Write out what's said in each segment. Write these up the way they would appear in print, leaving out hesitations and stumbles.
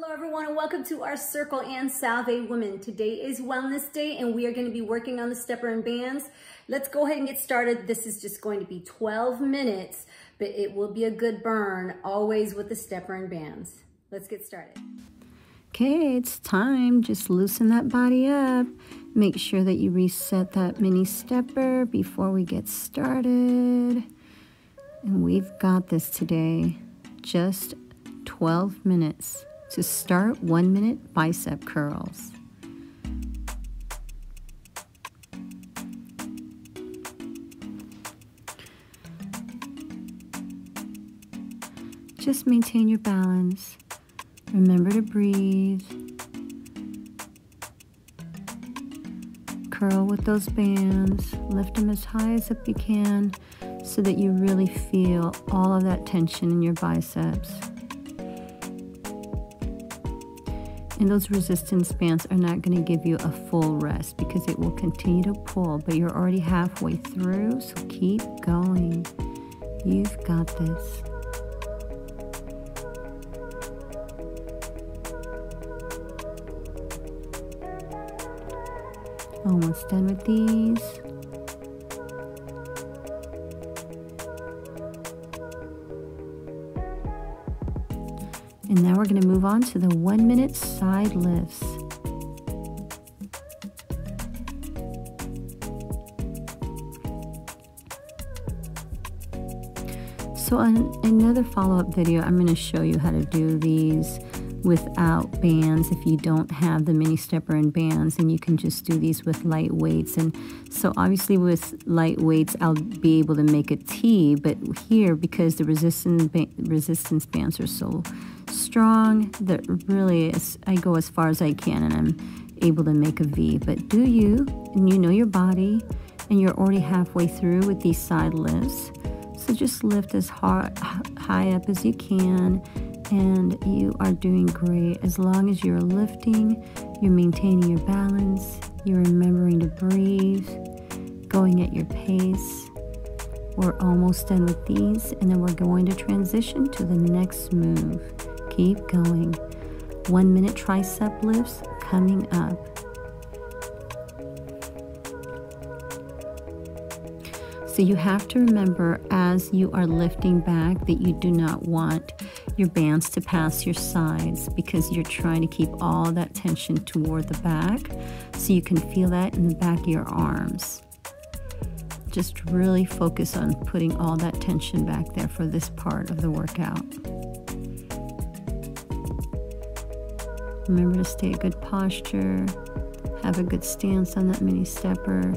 Hello everyone and welcome to our Circle and Salve Women. Today is Wellness Day and we are going to be working on the stepper and bands. Let's go ahead and get started. This is just going to be 12 minutes, but it will be a good burn, always with the stepper and bands. Let's get started. Okay, it's time. Just loosen that body up. Make sure that you reset that mini stepper before we get started. And we've got this today. Just 12 minutes. To start, 1 minute bicep curls. Just maintain your balance. Remember to breathe. Curl with those bands. Lift them as high as up you can so that you really feel all of that tension in your biceps. And those resistance bands are not going to give you a full rest because it will continue to pull, but you're already halfway through, so keep going. You've got this. Almost done with these. And now we're going to move on to the 1 minute side lifts. So on another follow-up video, I'm going to show you how to do these without bands if you don't have the mini stepper and bands, and you can just do these with light weights. And so obviously with light weights I'll be able to make a T, but here, because the resistance bands are so strong, that really is, I go as far as I can and I'm able to make a V. But do you, and you know your body, and you're already halfway through with these side lifts, so just lift as high up as you can, and you are doing great. As long as you're lifting, you're maintaining your balance, you're remembering to breathe, going at your pace. We're almost done with these, and then we're going to transition to the next move. Keep going. 1 minute tricep lifts coming up. So you have to remember as you are lifting back that you do not want your bands to pass your sides, because you're trying to keep all that tension toward the back, so you can feel that in the back of your arms. Just really focus on putting all that tension back there for this part of the workout. Remember to stay at good posture, have a good stance on that mini stepper.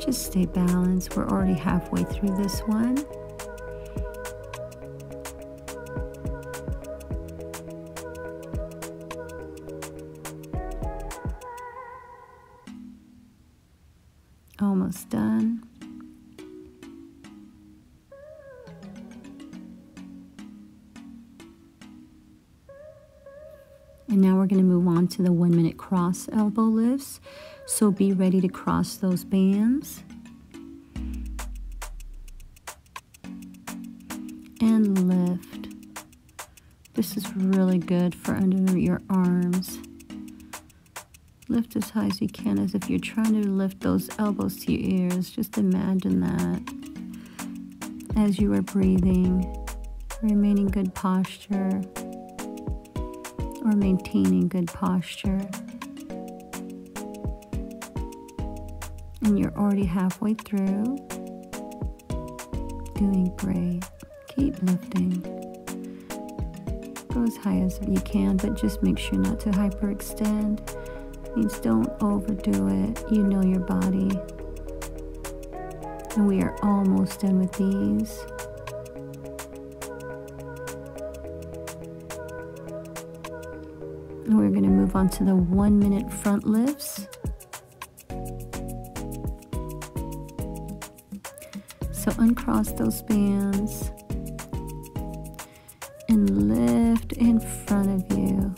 Just stay balanced. We're already halfway through this one. Almost done. And now we're going to move on to the 1 minute cross elbow lifts. So be ready to cross those bands. And lift. This is really good for under your arms. Lift as high as you can, as if you're trying to lift those elbows to your ears. Just imagine that as you are breathing, remaining good posture, or maintaining good posture. And you're already halfway through. Doing great. Keep lifting. Go as high as you can, but just make sure not to hyperextend. Means don't overdo it. You know your body. And we are almost done with these. And we're going to move on to the 1 minute front lifts. So uncross those bands and lift in front of you.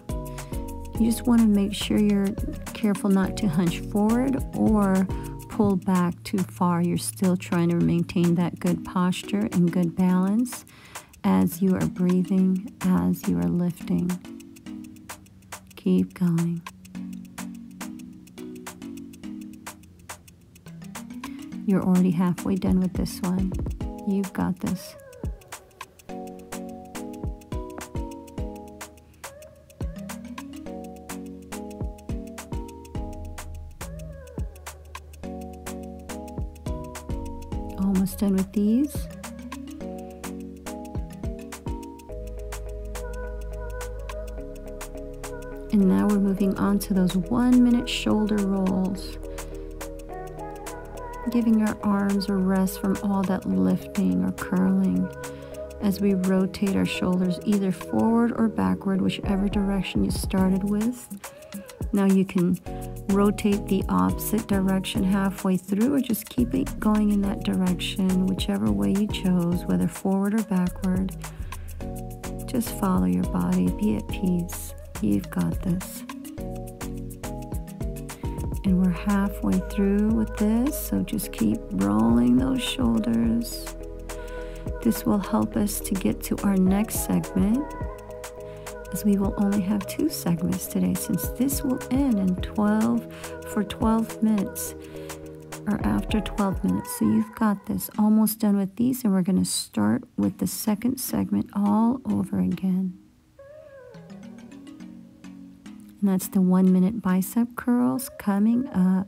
You just want to make sure you're careful not to hunch forward or pull back too far. You're still trying to maintain that good posture and good balance as you are breathing, as you are lifting. Keep going. You're already halfway done with this one. You've got this. Almost done with these. And now we're moving on to those 1-minute shoulder rolls. Giving our arms a rest from all that lifting or curling as we rotate our shoulders either forward or backward, whichever direction you started with. Now you can rotate the opposite direction halfway through or just keep it going in that direction, whichever way you chose, whether forward or backward. Just follow your body, be at peace. You've got this. And we're halfway through with this, so just keep rolling those shoulders. This will help us to get to our next segment, as we will only have 2 segments today, since this will end in 12 minutes, or after 12 minutes. So you've got this. Almost done with these, and we're going to start with the second segment all over again. And that's the 1-minute bicep curls coming up.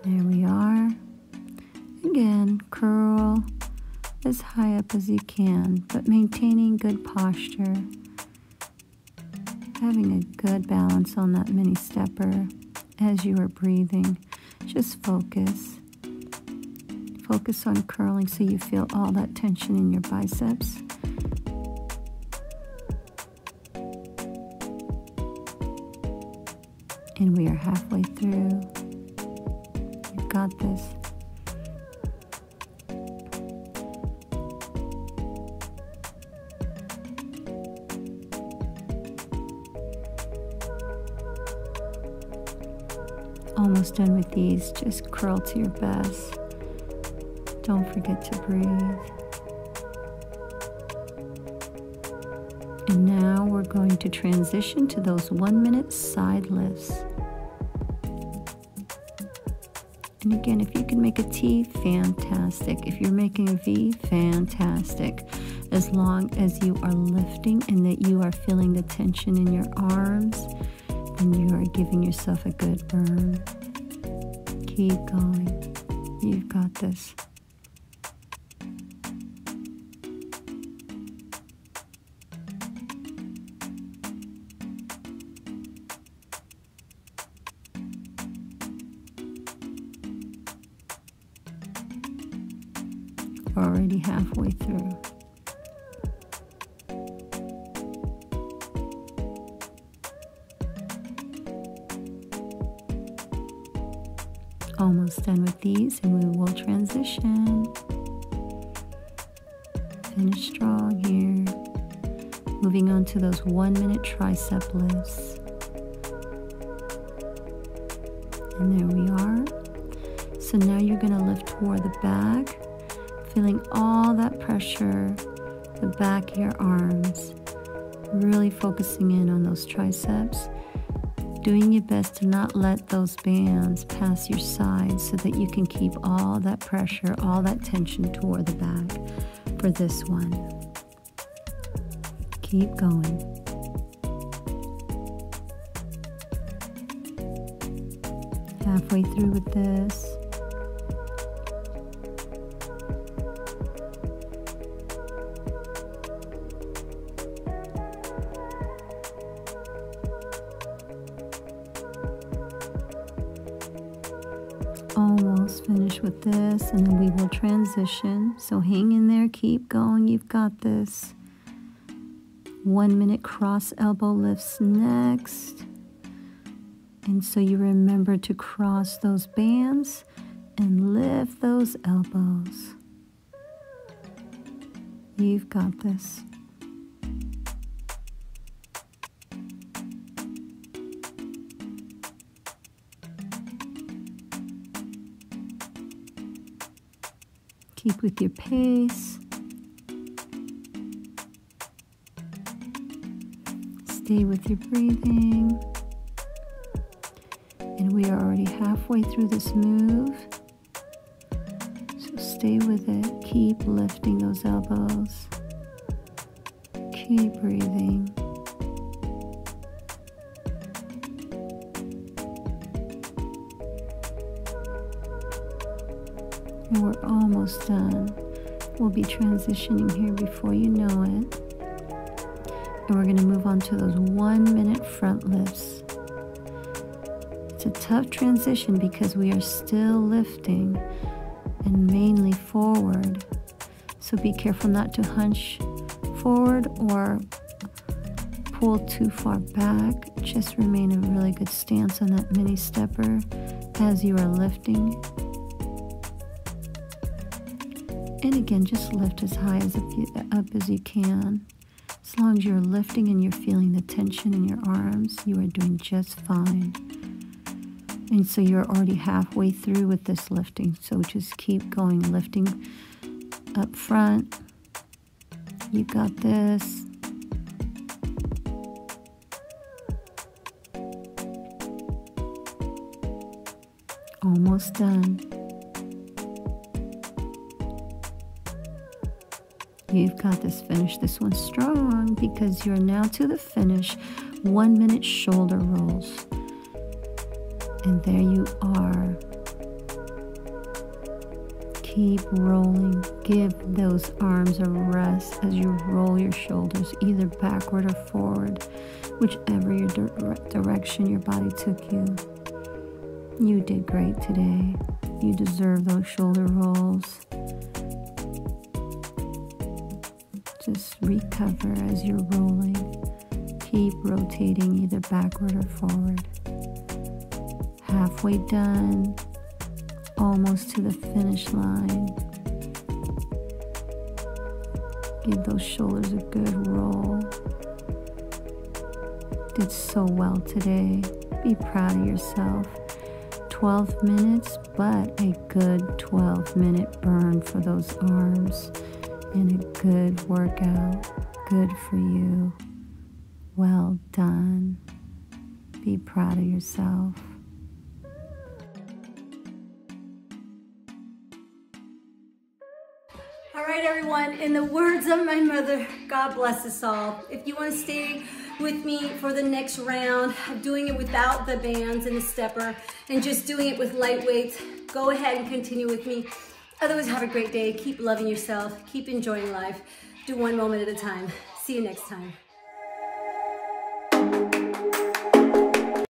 There we are. Again, curl as high up as you can, but maintaining good posture. Having a good balance on that mini stepper as you are breathing. Just focus. Focus on curling so you feel all that tension in your biceps. And we are halfway through. You've got this. Almost done with these. Just curl to your best. Don't forget to breathe. And now we're going to transition to those 1-minute side lifts. And again, if you can make a T, fantastic. If you're making a V, fantastic. As long as you are lifting and that you are feeling the tension in your arms, then you are giving yourself a good burn. Keep going. You've got this. Already halfway through. Almost done with these, and we will transition. Finish strong here. Moving on to those 1-minute tricep lifts. And there we are. So now you're going to lift toward the back. Feeling all that pressure, the back of your arms, really focusing in on those triceps, doing your best to not let those bands pass your sides so that you can keep all that pressure, all that tension toward the back for this one. Keep going. Halfway through with this. Almost finished with this, and then we will transition. So hang in there, keep going, you've got this. 1-minute cross elbow lifts next. And so you remember to cross those bands and lift those elbows. You've got this. Keep with your pace. Stay with your breathing. And we are already halfway through this move. So stay with it. Keep lifting those elbows. Keep breathing. And we're almost done. We'll be transitioning here before you know it. And we're going to move on to those 1-minute front lifts. It's a tough transition because we are still lifting and mainly forward. So be careful not to hunch forward or pull too far back. Just remain in a really good stance on that mini stepper as you are lifting. And again, just lift as high up as you can. As long as you're lifting and you're feeling the tension in your arms, you are doing just fine. And so you're already halfway through with this lifting. So just keep going, lifting up front. You got this. Almost done. You've got this. Finish this one strong because you're now to the finish. 1-minute shoulder rolls. And there you are. Keep rolling. Give those arms a rest as you roll your shoulders either backward or forward, whichever your direction your body took you. You did great today. You deserve those shoulder rolls. Just recover as you're rolling. Keep rotating either backward or forward. Halfway done. Almost to the finish line. Give those shoulders a good roll. Did so well today. Be proud of yourself. 12 minutes, but a good 12-minute burn for those arms. And a good workout. Good for you. Well done. Be proud of yourself. All right, everyone, in the words of my mother, God bless us all. If you want to stay with me for the next round of doing it without the bands and the stepper and just doing it with light weights, go ahead and continue with me. Otherwise, have a great day. Keep loving yourself. Keep enjoying life. Do one moment at a time. See you next time.